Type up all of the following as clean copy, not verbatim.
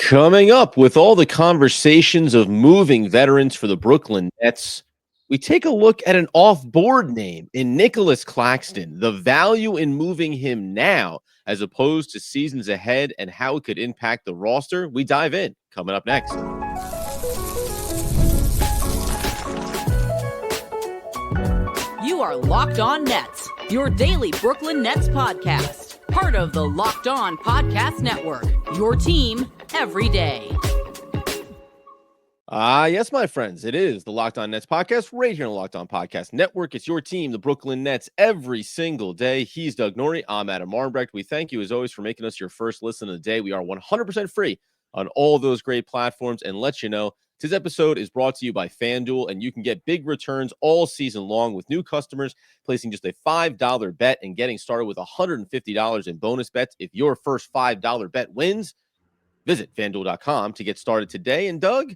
Coming up with all the conversations of moving veterans for the Brooklyn Nets, we take a look at an off-board name in Nic Claxton, the value in moving him now as opposed to seasons ahead and how it could impact the roster. We dive in coming up next. You are Locked On Nets, your daily Brooklyn Nets podcast. Part of the Locked On Podcast Network, your team every day. Yes, my friends, it is the Locked On Nets podcast right here on the Locked On Podcast Network. It's your team, the Brooklyn Nets, every single day. He's Doug Norrie. I'm Adam Armbrecht. We thank you, as always, for making us your first listen of the day. We are 100% free on all those great platforms, and let you know, today's episode is brought to you by FanDuel, and you can get big returns all season long with new customers placing just a $5 bet and getting started with $150 in bonus bets if your first $5 bet wins. Visit FanDuel.com to get started today. And Doug,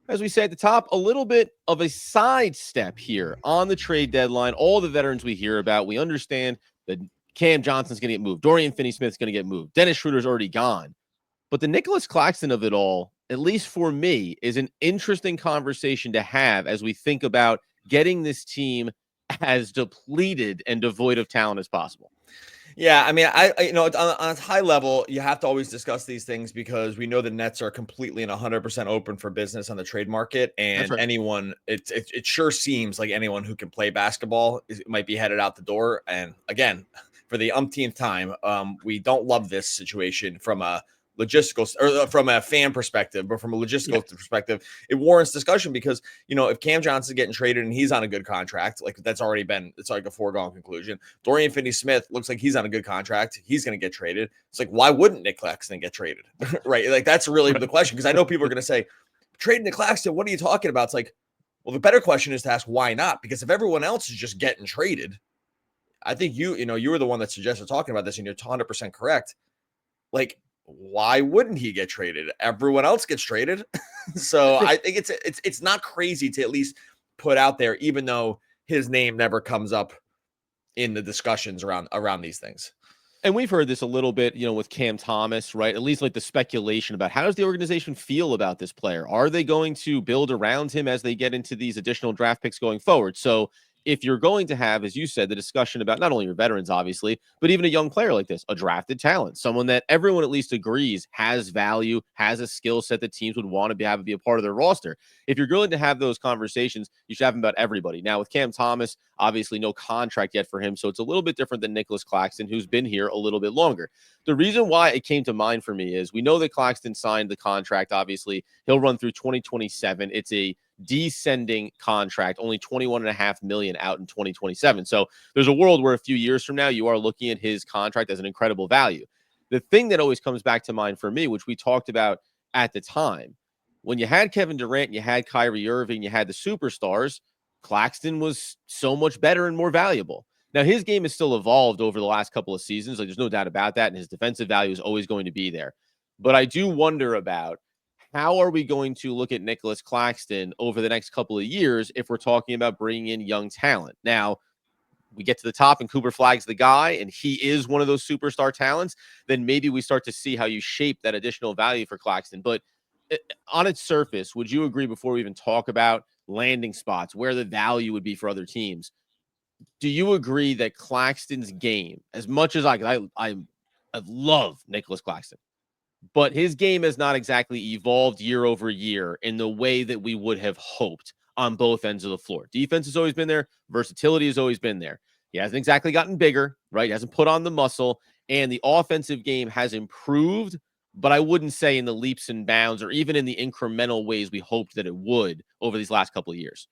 as we say at the top, a little bit of a sidestep here on the trade deadline. All the veterans we hear about, we understand that Cam Johnson's going to get moved. Dorian Finney-Smith's going to get moved. Dennis Schroeder's already gone. But the Nic Claxton of it all, at least for me, is an interesting conversation to have as we think about getting this team as depleted and devoid of talent as possible. Yeah, I mean, I on a high level, you have to always discuss these things because we know the Nets are completely and 100% open for business on the trade market, and right. Anyone, it sure seems like anyone who can play basketball might be headed out the door. And again, for the umpteenth time, we don't love this situation from a logistical or from a fan perspective, but from a logistical perspective, it warrants discussion because, if Cam Johnson's getting traded and he's on a good contract, like that's already been, it's like a foregone conclusion. Dorian Finney-Smith looks like he's on a good contract. He's going to get traded. It's like, why wouldn't Nic Claxton get traded? Right. Like that's really the question. Cause I know people are going to say trade Nic Claxton. What are you talking about? It's like, well, the better question is to ask why not? Because if everyone else is just getting traded, I think you were the one that suggested talking about this and you're 100% correct. Like, why wouldn't he get traded? Everyone else gets traded. So I think it's not crazy to at least put out there, even though his name never comes up in the discussions around these things. And we've heard this a little bit, with Cam Thomas, right? At least like the speculation about how does the organization feel about this player? Are they going to build around him as they get into these additional draft picks going forward? So if you're going to have, as you said, the discussion about not only your veterans, obviously, but even a young player like this, a drafted talent, someone that everyone at least agrees has value, has a skill set that teams would want to be a part of their roster. If you're going to have those conversations, you should have them about everybody. Now, with Cam Thomas, obviously no contract yet for him, so it's a little bit different than Nic Claxton, who's been here a little bit longer. The reason why it came to mind for me is we know that Claxton signed the contract. Obviously, he'll run through 2027. It's a descending contract, only $21.5 million out in 2027. So there's a world where a few years from now, you are looking at his contract as an incredible value. The thing that always comes back to mind for me, which we talked about at the time, when you had Kevin Durant, you had Kyrie Irving, you had the superstars, Claxton was so much better and more valuable. Now, his game has still evolved over the last couple of seasons. Like, there's no doubt about that. And his defensive value is always going to be there. But I do wonder about how are we going to look at Nic Claxton over the next couple of years if we're talking about bringing in young talent? Now, we get to the top and Cooper Flagg's the guy, and he is one of those superstar talents, then maybe we start to see how you shape that additional value for Claxton. But on its surface, would you agree, before we even talk about landing spots, where the value would be for other teams, do you agree that Claxton's game, as much as I love Nic Claxton, but his game has not exactly evolved year over year in the way that we would have hoped on both ends of the floor? Defense has always been there. Versatility has always been there. He hasn't exactly gotten bigger, right? He hasn't put on the muscle, and the offensive game has improved, but I wouldn't say in the leaps and bounds or even in the incremental ways we hoped that it would over these last couple of years.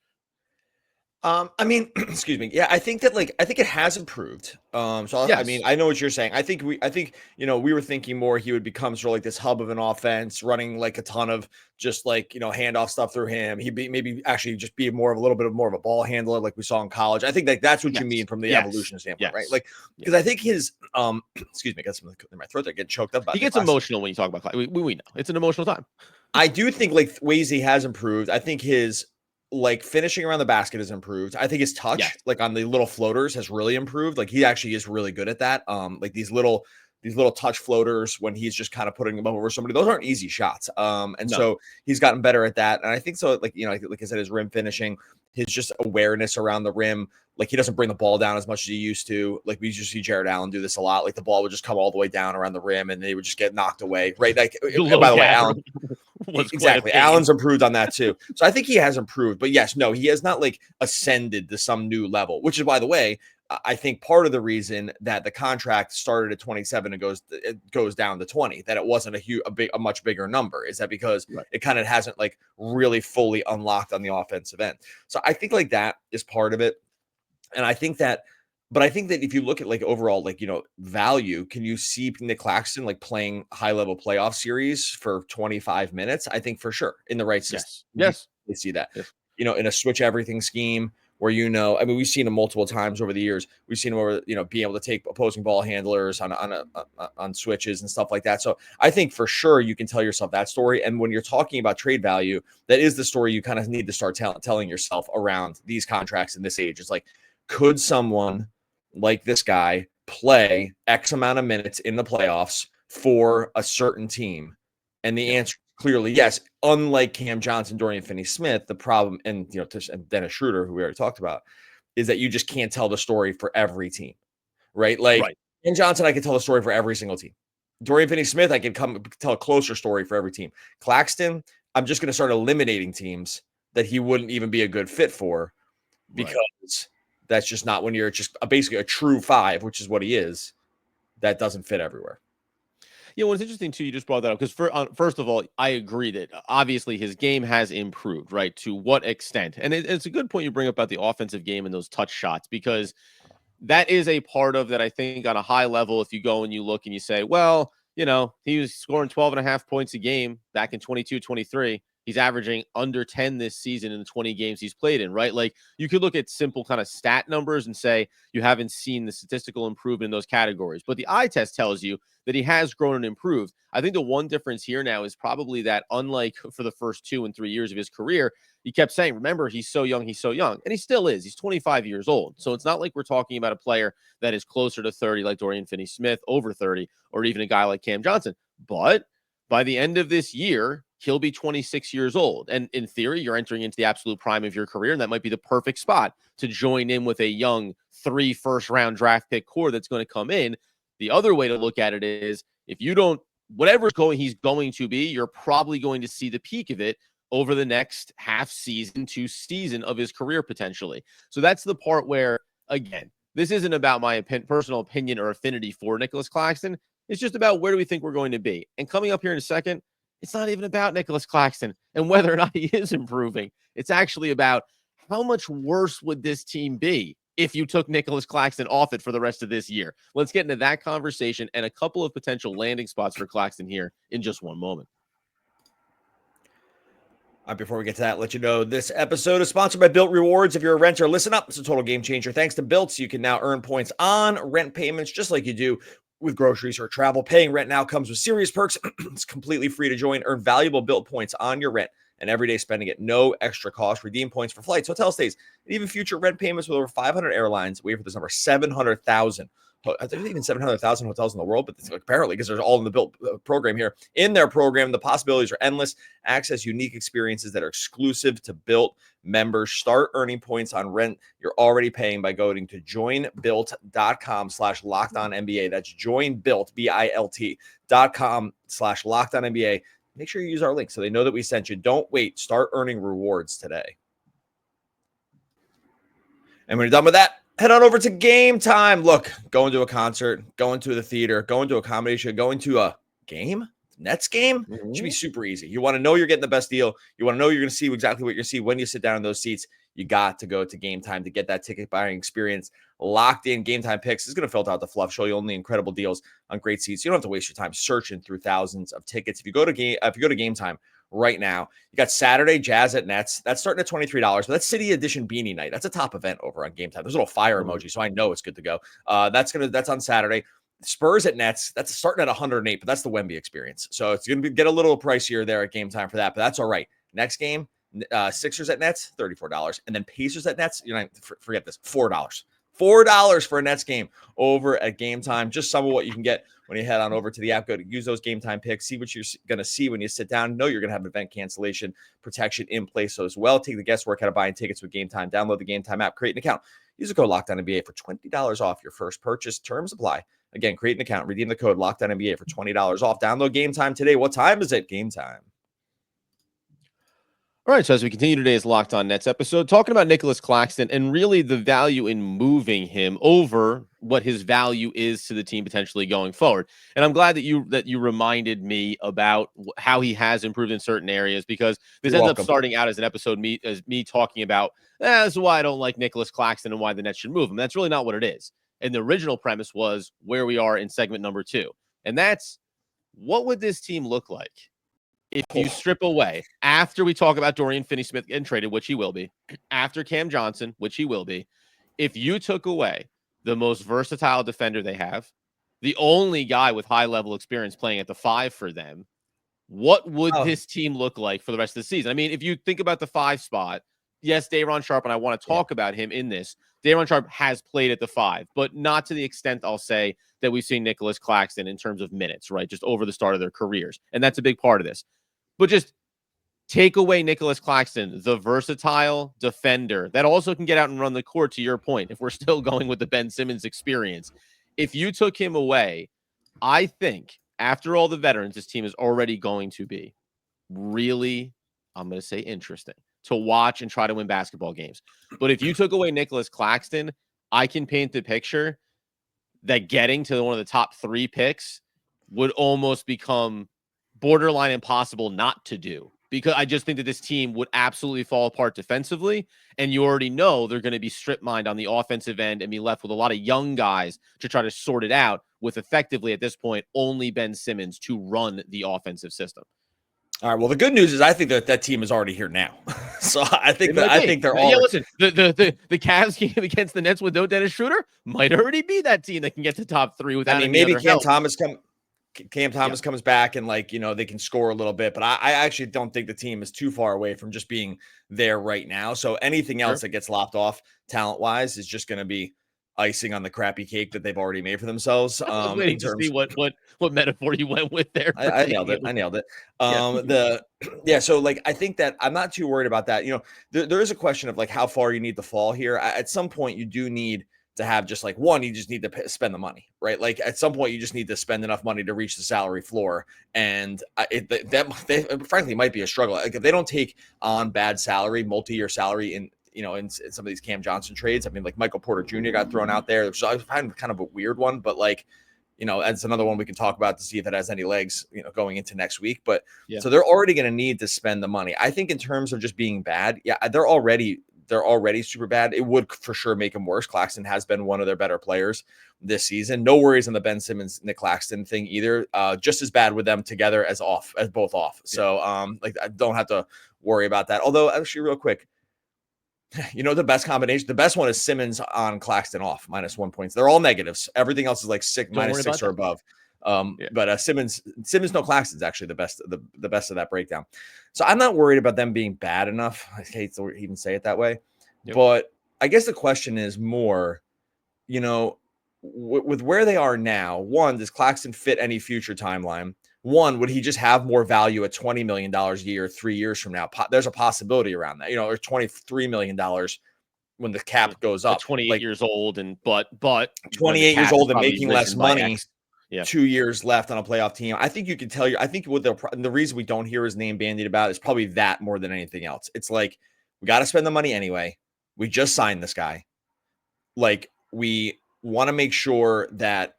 I mean, excuse me. Yeah, I think it has improved. Yes. I mean, I know what you're saying. I think we were thinking more he would become sort of like this hub of an offense, running like a ton of just like, handoff stuff through him. He'd be maybe actually just be a little bit more of a ball handler like we saw in college. I think that's what you mean from the evolution standpoint, right? Like, because I think his, excuse me, I got something in my throat. I get choked up. He gets emotional when you talk about we know it's an emotional time. I do think like ways he has improved. I think his like finishing around the basket has improved. I think his touch, like on the little floaters, has really improved. Like he actually is really good at that. Like these little these little touch floaters when he's just kind of putting them over somebody. Those aren't easy shots. And No. so he's gotten better at that. And I think so, like I said, his rim finishing, his just awareness around the rim. Like he doesn't bring the ball down as much as he used to. Like we just see Jared Allen do this a lot. Like the ball would just come all the way down around the rim and they would just get knocked away. Right. Like, by the way, Allen. Exactly. Allen's improved on that too. So I think he has improved. But yes, no, he has not like ascended to some new level, which is, by the way, I think part of the reason that the contract started at 27 and goes down to 20, that it wasn't a much bigger number, is that because it kind of hasn't like really fully unlocked on the offensive end. So I think like that is part of it. And I think that if you look at like overall, like, value, can you see Nic Claxton like playing high level playoff series for 25 minutes? I think for sure in the right system. Yes. You see that, yes. In a switch everything scheme where, I mean, we've seen him multiple times over the years. We've seen him over, being able to take opposing ball handlers on switches and stuff like that. So I think for sure you can tell yourself that story. And when you're talking about trade value, that is the story you kind of need to start telling yourself around these contracts in this age. It's like, could someone like this guy play X amount of minutes in the playoffs for a certain team? And the answer clearly yes. Unlike Cam Johnson, Dorian Finney-Smith, the problem, and Dennis Schroeder, who we already talked about, is that you just can't tell the story for every team, right? Like Cam Johnson, I can tell the story for every single team. Dorian Finney-Smith, I can tell a closer story for every team. Claxton, I'm just going to start eliminating teams that he wouldn't even be a good fit for, because that's just not, when you're just basically a true five, which is what he is, that doesn't fit everywhere. Well, it's interesting too. You just brought that up because first of all, I agree that obviously his game has improved, right? To what extent? And it's a good point you bring up about the offensive game and those touch shots, because that is a part of that. I think on a high level, if you go and you look and you say, well, he was scoring 12.5 points a game back in 22-23. He's averaging under 10 this season in the 20 games he's played in, right? Like you could look at simple kind of stat numbers and say you haven't seen the statistical improvement in those categories. But the eye test tells you that he has grown and improved. I think the one difference here now is probably that, unlike for the first 2 and 3 years of his career, he kept saying, remember, he's so young. And he still is. He's 25 years old. So it's not like we're talking about a player that is closer to 30 like Dorian Finney-Smith, over 30, or even a guy like Cam Johnson. But by the end of this year, he'll be 26 years old. And in theory, you're entering into the absolute prime of your career. And that might be the perfect spot to join in with a young 3 first-round draft pick core that's going to come in. The other way to look at it is, if you don't, he's going to be, you're probably going to see the peak of it over the next half season to season of his career potentially. So that's the part where, again, this isn't about my personal opinion or affinity for Nicholas Claxton. It's just about where do we think we're going to be. And coming up here in a second, it's not even about Nicholas Claxton and whether or not he is improving. It's actually about how much worse would this team be if you took Nicholas Claxton off it for the rest of this year. Let's get into that conversation and a couple of potential landing spots for Claxton here in just one moment. Before we get to that, let you know this episode is sponsored by Built Rewards. If you're a renter, listen up. It's a total game changer. Thanks to Built, so you can now earn points on rent payments just like you do with groceries or travel. Paying rent now comes with serious perks. It's completely free to join. Earn valuable Built points on your rent and everyday spending at no extra cost. Redeem points for flights, hotel stays, and even future rent payments with over 500 airlines. Wait for this number, 700,000. I think even 700,000 hotels in the world, but apparently, because they're all in the Built program here. In their program, the possibilities are endless. Access unique experiences that are exclusive to Built members. Start earning points on rent you're already paying by going to joinbuilt.com/LockedOnNBA. That's joinbuilt, BILT.com/LockedOnNBA. Make sure you use our link so they know that we sent you. Don't wait. Start earning rewards today. And when you're done with that, head on over to Gametime. Look, going to a concert, going to the theater, going to a comedy show, going to a game, Nets game, should be super easy. You want to know you're getting the best deal. You want to know you're going to see exactly what you're going to see when you sit down in those seats. You got to go to Gametime to get that ticket buying experience. Locked in Gametime picks is going to filter out the fluff, show you only incredible deals on great seats. You don't have to waste your time searching through thousands of tickets. If you go to Gametime right now, you got Saturday Jazz at Nets. That's starting at $23, but that's City Edition Beanie Night. That's a top event over on Gametime. There's a little fire emoji, so I know it's good to go. That's on Saturday. Spurs at Nets, that's starting at 108, but that's the Wemby experience. So it's going to get a little pricier there at Gametime for that, but that's all right. Next game, Sixers at Nets, $34. And then Pacers at Nets, forget this, $4. $4 for a Nets game over at Gametime. Just some of what you can get when you head on over to the app. Go to use those Gametime picks. See what you're going to see when you sit down. Know you're going to have event cancellation protection in place as well. Take the guesswork out of buying tickets with Gametime. Download the Gametime app. Create an account. Use the code LOCKEDONNBA for $20 off your first purchase. Terms apply. Again, create an account. Redeem the code LOCKEDONNBA for $20 off. Download Gametime today. What time is it? Gametime. All right, so as we continue today's Locked On Nets episode, talking about Nic Claxton and really the value in moving him over what his value is to the team potentially going forward. And I'm glad that you reminded me about how he has improved in certain areas, because this ends up starting out as an episode me talking about this is why I don't like Nic Claxton and why the Nets should move him. That's really not what it is. And the original premise was where we are in segment number 2, and that's what would this team look like if you strip away, after we talk about Dorian Finney-Smith getting traded, which he will be, after Cam Johnson, which he will be, if you took away the most versatile defender they have, the only guy with high-level experience playing at the 5 for them, what would this team look like for the rest of the season? I mean, if you think about the 5 spot, yes, Day'Ron Sharpe, and I want to talk about him in this. Day'Ron Sharpe has played at the 5, but not to the extent, I'll say, that we've seen Nic Claxton in terms of minutes, right? Just over the start of their careers. And that's a big part of this. But just take away Nic Claxton, the versatile defender that also can get out and run the court, to your point, if we're still going with the Ben Simmons experience. If you took him away, I think after all the veterans, this team is already going to be really, I'm going to say, interesting to watch and try to win basketball games. But if you took away Nic Claxton, I can paint the picture that getting to one of the top 3 picks would almost become borderline impossible not to do, because I just think that this team would absolutely fall apart defensively, and you already know they're going to be strip mined on the offensive end and be left with a lot of young guys to try to sort it out with, effectively at this point, only Ben Simmons to run the offensive system. All right. Well, the good news is I think that team is already here now. So I think they're all. Yeah, listen, the Cavs game against the Nets with no Dennis Schroeder might already be that team that can get to top 3 without. I mean, maybe Cam Thomas comes back and, like, you know, they can score a little bit, but I actually don't think the team is too far away from just being there right now. So anything else that gets lopped off talent wise is just going to be icing on the crappy cake that they've already made for themselves. I was waiting to see what metaphor you went with there. I nailed it. So like, I think that I'm not too worried about that. You know, there is a question of like how far you need to fall here. At some point you do need to have just like you just need to spend the money, right? Like at some point you just need to spend enough money to reach the salary floor. And that frankly might be a struggle. Like if they don't take on bad salary, multi-year salary in some of these Cam Johnson trades. I mean, like Michael Porter Jr. got thrown out there, which I find kind of a weird one, but like, you know, that's another one we can talk about to see if it has any legs, you know, going into next week. But so they're already going to need to spend the money. I think in terms of just being bad, they're already super bad. It would for sure make them worse. Claxton has been one of their better players this season. No worries on the Ben Simmons, Nic Claxton thing either. Just as bad with them together as both off. So like I don't have to worry about that. Although actually real quick, you know, the best combination, the best one is Simmons on Claxton off -1 points. They're all negatives. Everything else is like -6 or above. But Simmons, no Claxton's actually the best of that breakdown. So I'm not worried about them being bad enough. I hate to even say it that way, but I guess the question is more, you know, with where they are now. One, does Claxton fit any future timeline? One, would he just have more value at $20 million a year 3 years from now? There's a possibility around that, you know, or $23 million when the cap goes up. 28 years old, but 28 years old and making less money. 2 years left on a playoff team. I think you can tell I think what the reason we don't hear his name bandied about is probably that more than anything else. It's like, we got to spend the money anyway. We just signed this guy. Like, we want to make sure that,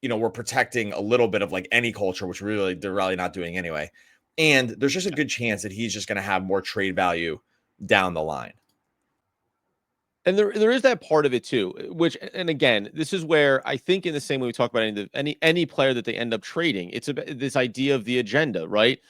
you know, we're protecting a little bit of like any culture, which they're really not doing anyway. And there's just a good chance that he's just going to have more trade value down the line. And there is that part of it too, which, and again, this is where I think in the same way we talk about any player that they end up trading, it's this idea of the agenda, right?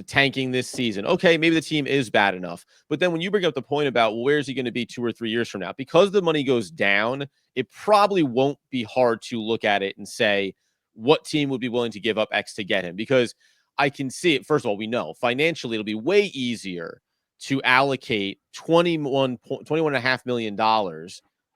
Tanking this season. Okay, maybe the team is bad enough. But then when you bring up the point about, well, where is he going to be 2 or 3 years from now? Because the money goes down, it probably won't be hard to look at it and say, what team would be willing to give up X to get him? Because I can see it. First of all, we know financially it'll be way easier to allocate $21.5 million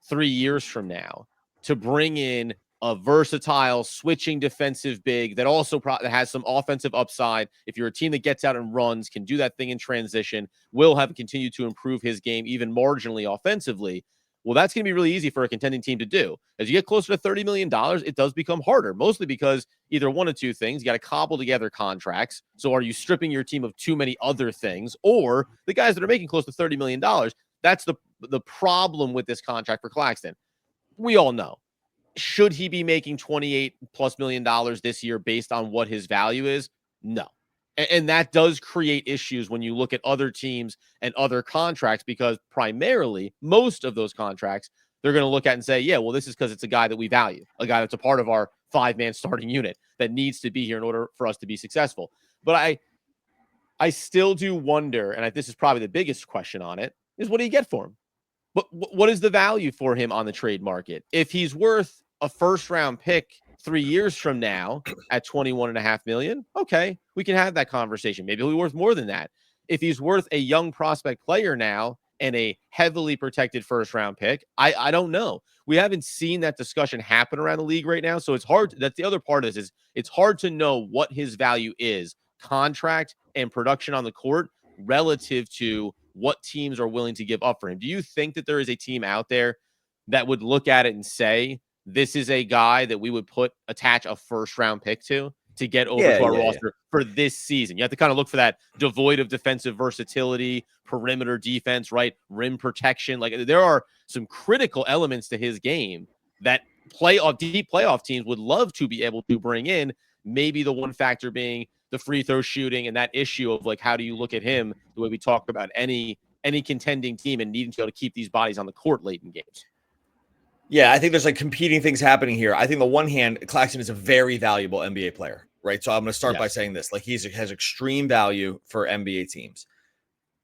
3 years from now to bring in a versatile switching defensive big that also that has some offensive upside. If you're a team that gets out and runs, can do that thing in transition, will have continued to improve his game even marginally offensively. Well, that's going to be really easy for a contending team to do. As you get closer to $30 million, it does become harder, mostly because either one of two things. You got to cobble together contracts. So are you stripping your team of too many other things? Or the guys that are making close to $30 million, that's the problem with this contract for Claxton. We all know. Should he be making $28+ million this year based on what his value is? No. And that does create issues when you look at other teams and other contracts, because primarily most of those contracts, they're going to look at and say, yeah, well, this is because it's a guy that we value, a guy that's a part of our 5-man starting unit that needs to be here in order for us to be successful. But I still do wonder, and this is probably the biggest question on it, is what do you get for him? What is the value for him on the trade market? If he's worth a first-round pick 3 years from now at $21.5 million, okay, we can have that conversation. Maybe he'll be worth more than that. If he's worth a young prospect player now and a heavily protected first-round pick, I don't know. We haven't seen that discussion happen around the league right now, so it's hard. That's the other part of this, is it's hard to know what his value is, contract and production on the court, relative to what teams are willing to give up for him. Do you think that there is a team out there that would look at it and say, this is a guy that we would attach a first-round pick to get over to our roster for this season? You have to kind of look for that devoid of defensive versatility, perimeter defense, right? Rim protection. Like, there are some critical elements to his game that deep playoff teams would love to be able to bring in. Maybe the one factor being the free throw shooting and that issue of, like, how do you look at him the way we talk about any contending team and needing to be able to keep these bodies on the court late in games. Yeah, I think there's like competing things happening here. I think on the one hand, Claxton is a very valuable NBA player, right? So I'm going to start by saying this, like, he has extreme value for NBA teams.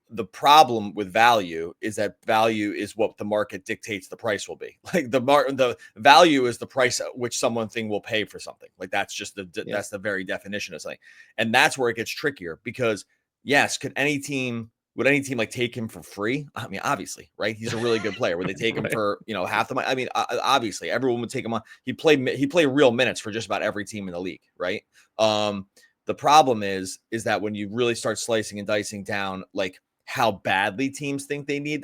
The problem with value is that value is what the market dictates the price will be. Like, the value is the price at which thing will pay for something. Like, that's just that's the very definition of something. And that's where it gets trickier, because yes, would any team like take him for free? I mean, obviously, right? He's a really good player. Would they take him for, half the money? I mean, obviously everyone would take him on. He played real minutes for just about every team in the league, right? The problem is that when you really start slicing and dicing down, like, how badly teams think they need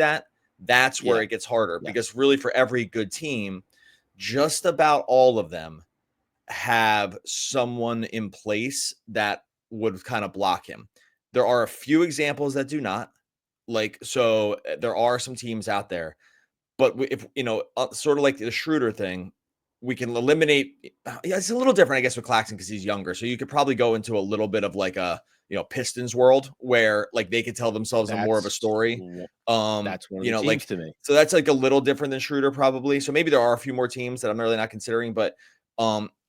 that's where it gets harder, because really for every good team, just about all of them have someone in place that would kind of block him. There are a few examples that do not. Like, so there are some teams out there, but if, sort of like the Schroeder thing, we can eliminate. It's a little different, I guess, with Claxton because he's younger. So you could probably go into a little bit of like a, Pistons world where, like, they could tell themselves more of a story. That's one of the teams to me. So that's like a little different than Schroeder probably. So maybe there are a few more teams that I'm really not considering, but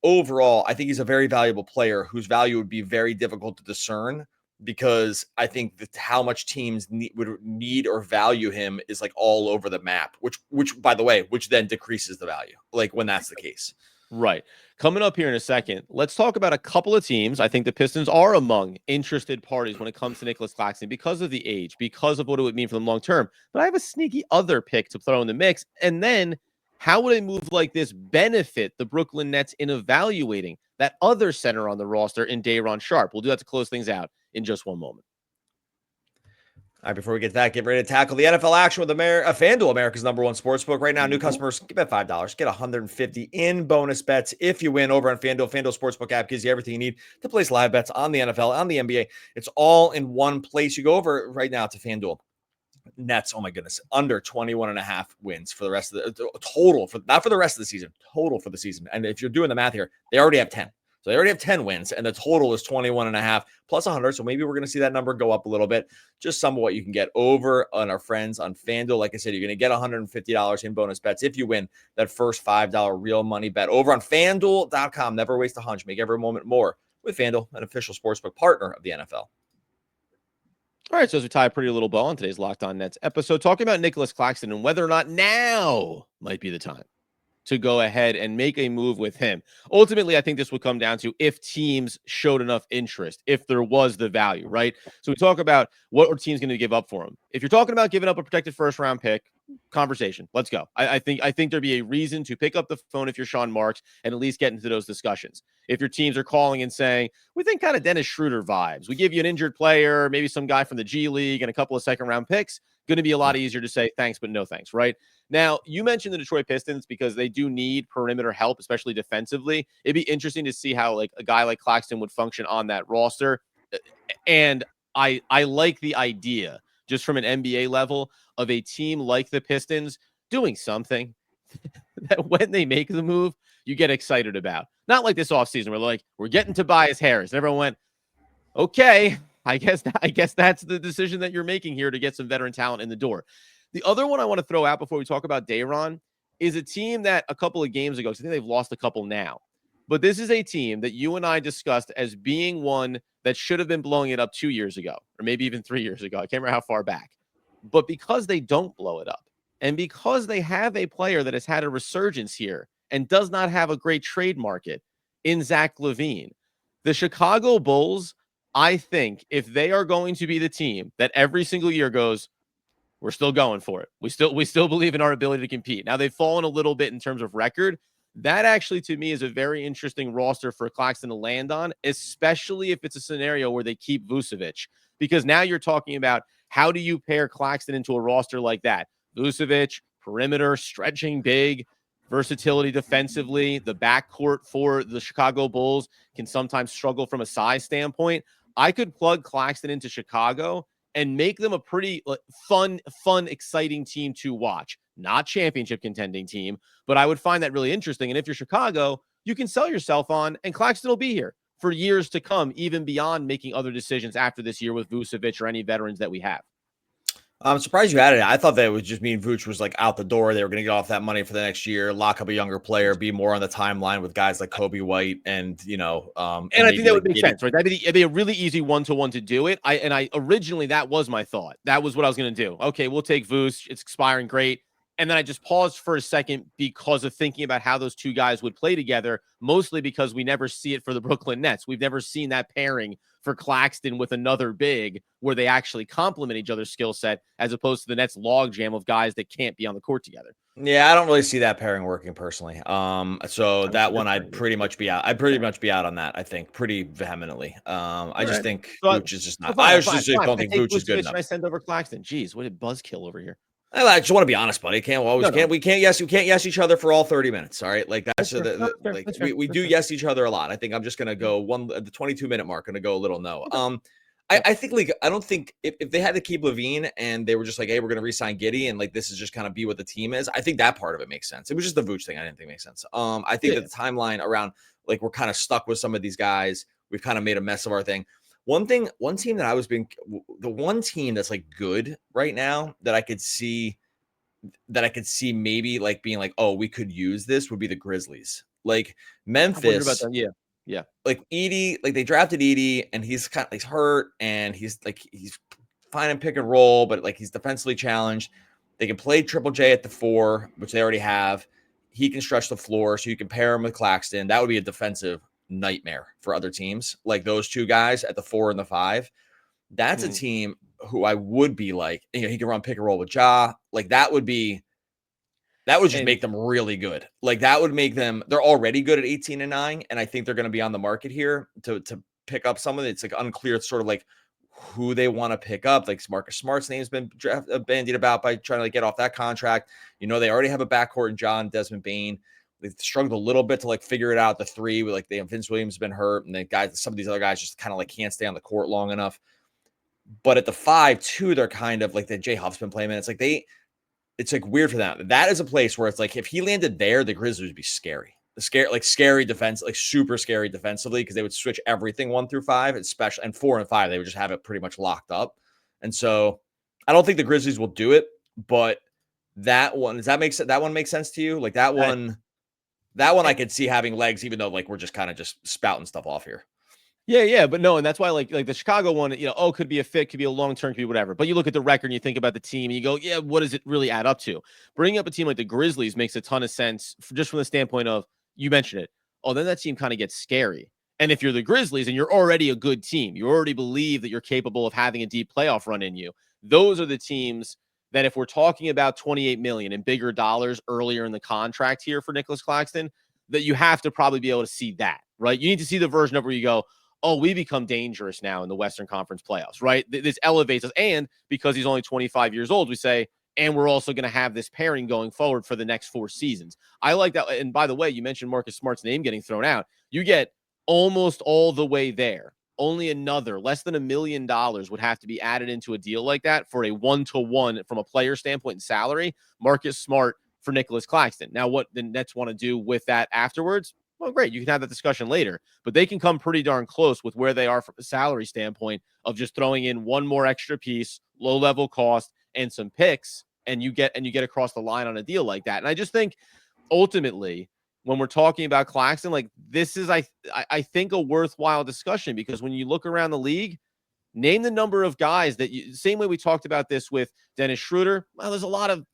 overall, I think he's a very valuable player whose value would be very difficult to discern, because I think that how much teams would need or value him is like all over the map, which by the way, which then decreases the value, like, when that's the case. Right. Coming up here in a second, let's talk about a couple of teams. I think the Pistons are among interested parties when it comes to Nic Claxton because of the age, because of what it would mean for them long term. But I have a sneaky other pick to throw in the mix. And then, how would a move like this benefit the Brooklyn Nets in evaluating that other center on the roster in Day'Ron Sharpe? We'll do that to close things out in just one moment. All right, before we get to that, get ready to tackle the NFL action with FanDuel, America's #1 sportsbook. Right now, new customers, bet $5, get $150 in bonus bets if you win over on FanDuel. FanDuel Sportsbook app gives you everything you need to place live bets on the NFL, on the NBA. It's all in one place. You go over right now to FanDuel. Nets, oh my goodness, under 21.5 wins for the rest of the total, not for the rest of the season, total for the season. And if you're doing the math here, they already have 10. So they already have 10 wins, and the total is 21.5 plus 100. So maybe we're going to see that number go up a little bit. Just some of what you can get over on our friends on FanDuel. Like I said, you're going to get $150 in bonus bets if you win that first $5 real money bet over on FanDuel.com. Never waste a hunch. Make every moment more with FanDuel, an official sportsbook partner of the NFL. All right, so as we tie a pretty little bow on today's Locked On Nets episode, talking about Nic Claxton and whether or not now might be the time to go ahead and make a move with him. Ultimately, I think this would come down to if teams showed enough interest, if there was the value, right? So we talk about what are teams going to give up for him. If you're talking about giving up a protected first-round pick, conversation. Let's go. I think there'd be a reason to pick up the phone if you're Sean Marks and at least get into those discussions. If your teams are calling and saying, we think kind of Dennis Schroeder vibes, we give you an injured player, maybe some guy from the G League and a couple of second-round picks, going to be a lot easier to say thanks, but no thanks, right? Now, you mentioned the Detroit Pistons because they do need perimeter help, especially defensively. It'd be interesting to see how like a guy like Claxton would function on that roster. And I like the idea just from an NBA level of a team like the Pistons doing something that when they make the move, you get excited about. Not like this offseason where like, we're getting Tobias Harris. And everyone went, okay, I guess that's the decision that you're making here to get some veteran talent in the door. The other one I want to throw out before we talk about Day'Ron is a team that a couple of games ago, because I think they've lost a couple now, but this is a team that you and I discussed as being one that should have been blowing it up 2 years ago, or maybe even 3 years ago. I can't remember how far back. But because they don't blow it up, and because they have a player that has had a resurgence here and does not have a great trade market in Zach LaVine, the Chicago Bulls, I think if they are going to be the team that every single year goes, we're still going for it. We still believe in our ability to compete. Now they've fallen a little bit in terms of record. That actually, to me, is a very interesting roster for Claxton to land on, especially if it's a scenario where they keep Vucevic. Because now you're talking about how do you pair Claxton into a roster like that? Vucevic, perimeter, stretching big, versatility defensively. The backcourt for the Chicago Bulls can sometimes struggle from a size standpoint. I could plug Claxton into Chicago and make them a pretty fun, exciting team to watch. Not championship contending team, but I would find that really interesting. And if you're Chicago, you can sell yourself on, and Claxton will be here for years to come, even beyond making other decisions after this year with Vucevic or any veterans that we have. I'm surprised you added it. I thought that would just mean Vooch was like out the door. They were going to get off that money for the next year, lock up a younger player, be more on the timeline with guys like Kobe White and, and I think that would make sense, right? It'd be a really easy one-to-one to do it. I originally, that was my thought. That was what I was going to do. Okay, we'll take Vooch. It's expiring. Great. And then I just paused for a second because of thinking about how those two guys would play together, mostly because we never see it for the Brooklyn Nets. We've never seen that pairing for Claxton with another big where they actually complement each other's skill set as opposed to the Nets logjam of guys that can't be on the court together. Yeah, I don't really see that pairing working personally. So that one I'd pretty much be out. I'd pretty much be out on that, I think, pretty vehemently. I just think Vooch is just not. I don't think Vooch is good enough. I send over Claxton. Jeez, what did buzzkill over here? I just want to be honest, buddy. We can't yes each other for all 30 minutes. All right. Like we do yes each other a lot. I think I'm just going to go at the 22-minute mark, going to go a little no. I think like, I don't think if they had to keep LaVine and they were just like, hey, we're going to re-sign Giddey. And like, this is just kind of be what the team is. I think that part of it makes sense. It was just the Vooch thing. I didn't think makes sense. I think that the timeline around like, we're kind of stuck with some of these guys. We've kind of made a mess of our thing. One team that the one team that's like good right now that I could see maybe like being like, oh, we could use this would be the Grizzlies. Like Memphis. Yeah. Like Edey, like they drafted Edey and he's kind of like hurt and he's fine in pick and roll, but like he's defensively challenged. They can play Triple J at the 4, which they already have. He can stretch the floor, so you can pair him with Claxton. That would be a defensive nightmare for other teams, like those two guys at the 4 and the 5. That's a team who I would be like, he can run pick and roll with Ja. Like that would just make them really good. Like that would make them, they're already good at 18-9. And I think they're going to be on the market here to pick up some of it. It's like unclear. It's sort of like who they want to pick up. Like Marcus Smart's name's been bandied about by trying to like get off that contract. They already have a backcourt in John Desmond Bane. They've struggled a little bit to like figure it out. The 3 with like Vince Williams has been hurt, and some of these other guys just kind of like can't stay on the court long enough. But at the 5 too, they're kind of like the Jay Huff's been playing. It's like it's like weird for them. That is a place where it's like if he landed there, the Grizzlies would be scary. Scary defense, like super scary defensively, because they would switch everything 1 through 5, especially, and 4 and 5, they would just have it pretty much locked up. And so I don't think the Grizzlies will do it, but that one, that one makes sense to you? Like that one I could see having legs, even though like we're just kind of just spouting stuff off here. Yeah, but no, and that's why like the Chicago one, could be a fit, could be a long-term, could be whatever. But you look at the record and you think about the team and you go, yeah, what does it really add up to? Bringing up a team like the Grizzlies makes a ton of sense just from the standpoint of, you mentioned it. Oh, then that team kind of gets scary. And if you're the Grizzlies and you're already a good team, you already believe that you're capable of having a deep playoff run in you. Those are the teams that if we're talking about 28 million and bigger dollars earlier in the contract here for Nic Claxton, that you have to probably be able to see that, right? You need to see the version of where you go, oh, we become dangerous now in the Western Conference playoffs, right? This elevates us. And because he's only 25 years old, we say, and we're also going to have this pairing going forward for the next 4 seasons. I like that. And by the way, you mentioned Marcus Smart's name getting thrown out. You get almost all the way there. Only another less than $1 million would have to be added into a deal like that for a 1-to-1 from a player standpoint in salary. Marcus Smart for Nic Claxton. Now, what the Nets want to do with that afterwards? Well, great. You can have that discussion later, but they can come pretty darn close with where they are from a salary standpoint of just throwing in one more extra piece, low level cost, and some picks, and you get across the line on a deal like that. And I just think ultimately, when we're talking about Claxton, like this is, I think, a worthwhile discussion, because when you look around the league, name the number of guys that you, same way we talked about this with Dennis Schroeder. Well, there's a lot of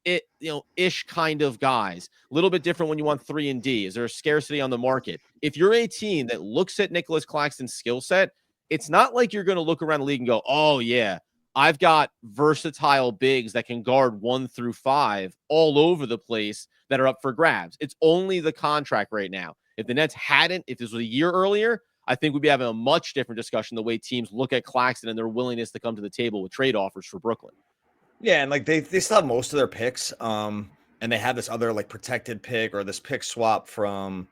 ish kind of guys. A little bit different when you want 3 and D. Is there a scarcity on the market? If you're a team that looks at Nic Claxton's skill set, it's not like you're going to look around the league and go, oh yeah, I've got versatile bigs that can guard 1 through 5 all over the place that are up for grabs. It's only the contract right now. If the Nets hadn't, if this was a year earlier, I think we'd be having a much different discussion the way teams look at Claxton and their willingness to come to the table with trade offers for Brooklyn. Yeah, and like they still have most of their picks. And they have this other like protected pick or this pick swap from,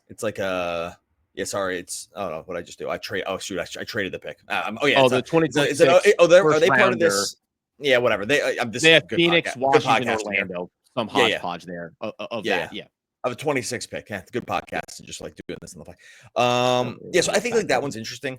it's like a, yeah, sorry, it's, oh no, what I just do? I traded the pick. The 2026 are they part of this? Yeah, whatever. They have Phoenix, podcast. Washington, Orlando, some hodgepodge there of that. Yeah. Of a 26 pick. Yeah, good podcast and just like doing this in the play. So I think like that one's interesting.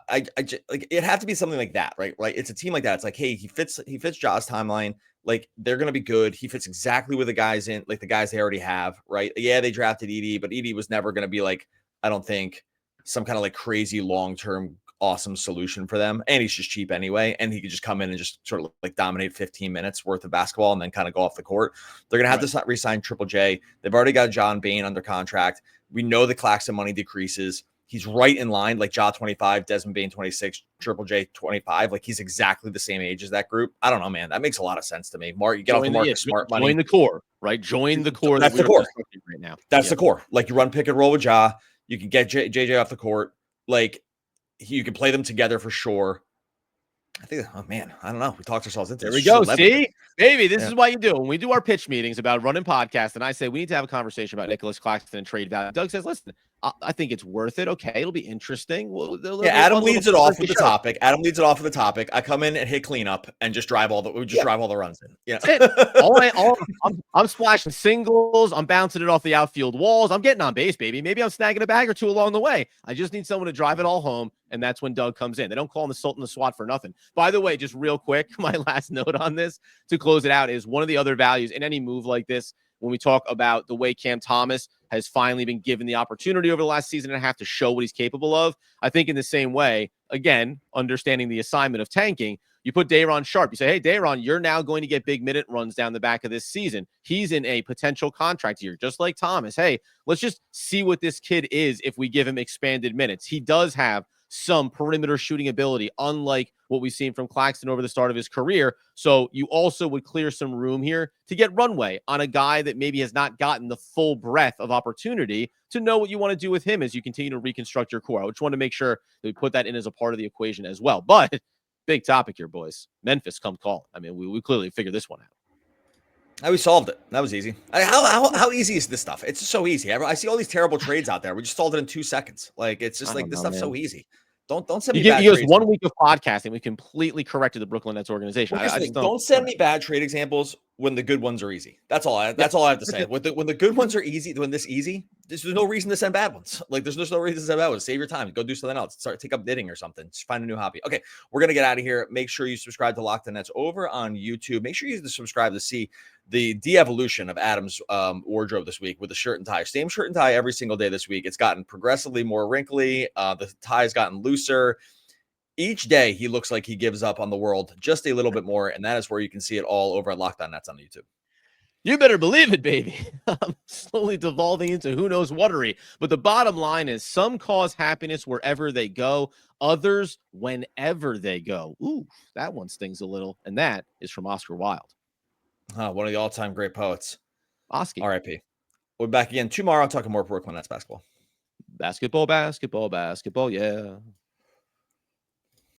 I like it have to be something like that, right? Like it's a team like that. It's like, hey, he fits Ja's timeline. Like they're gonna be good. He fits exactly with the guys in, like the guys they already have, right? Yeah, they drafted Edie, but Edie was never gonna be like, I don't think, some kind of like crazy long-term awesome solution for them. And he's just cheap anyway. And he could just come in and just sort of like dominate 15 minutes worth of basketball and then kind of go off the court. They're going to have to re-sign Triple J. They've already got John Bain under contract. We know the Claxton money decreases. He's right in line, like Ja 25, Desmond Bain 26, Triple J 25. Like he's exactly the same age as that group. I don't know, man. That makes a lot of sense to me. Mark, you get off the Marcus Smart money. Join the core, right? Join the core. That's the core right now. That's the core. Like you run pick and roll with Ja. You can get JJ off the court. Like you can play them together for sure. I think, oh man, I don't know. We talked ourselves into this. There we go. See, baby, this is what you do when we do our pitch meetings about running podcasts. And I say we need to have a conversation about Nic Claxton and trade value. Doug says, "Listen, I think it's worth it. Okay, it'll be interesting." Adam leads it off with the topic. I come in and hit cleanup and just drive all the runs in. Yeah, I'm splashing singles. I'm bouncing it off the outfield walls. I'm getting on base, baby. Maybe I'm snagging a bag or two along the way. I just need someone to drive it all home. And that's when Doug comes in. They don't call him the Sultan of SWAT for nothing. By the way, just real quick, my last note on this to close it out is one of the other values in any move like this, when we talk about the way Cam Thomas has finally been given the opportunity over the last season and a half to show what he's capable of. I think in the same way, again, understanding the assignment of tanking, you put Day'Ron Sharpe. You say, hey, Day'Ron, you're now going to get big minute runs down the back of this season. He's in a potential contract year, just like Thomas. Hey, let's just see what this kid is if we give him expanded minutes. He does have some perimeter shooting ability, unlike what we've seen from Claxton over the start of his career. So you also would clear some room here to get runway on a guy that maybe has not gotten the full breadth of opportunity to know what you want to do with him as you continue to reconstruct your core. I just want to make sure that we put that in as a part of the equation as well. But big topic here, boys. Memphis, come call. I mean, we clearly figured this one out. We solved it. That was easy. How easy is this stuff? It's just so easy. I see all these terrible trades out there. We just solved it in 2 seconds. Like it's just like this stuff's so easy. Don't send me bad trades. 1 week of podcasting, we completely corrected the Brooklyn Nets organization. I just don't send me bad trade examples when the good ones are easy. That's all I have to say. When the good ones are easy, when this easy, there's no reason to send bad ones. Like there's no reason to send bad ones. Save your time. Go do something else. Take up knitting or something. Just find a new hobby. Okay, we're gonna get out of here. Make sure you subscribe to Locked On Nets over on YouTube. Make sure you subscribe to see the de-evolution of Adam's wardrobe this week with the shirt and tie. Same shirt and tie every single day this week. It's gotten progressively more wrinkly. The tie has gotten looser. Each day, he looks like he gives up on the world just a little bit more, and that is where you can see it all over at Locked On Nets on YouTube. You better believe it, baby. I'm slowly devolving into who knows whatery. But the bottom line is some cause happiness wherever they go, others whenever they go. Ooh, that one stings a little, and that is from Oscar Wilde. One of the all-time great poets. Oski. R.I.P. We'll be back again tomorrow talking more Brooklyn Nets basketball. Basketball, basketball, basketball. Yeah.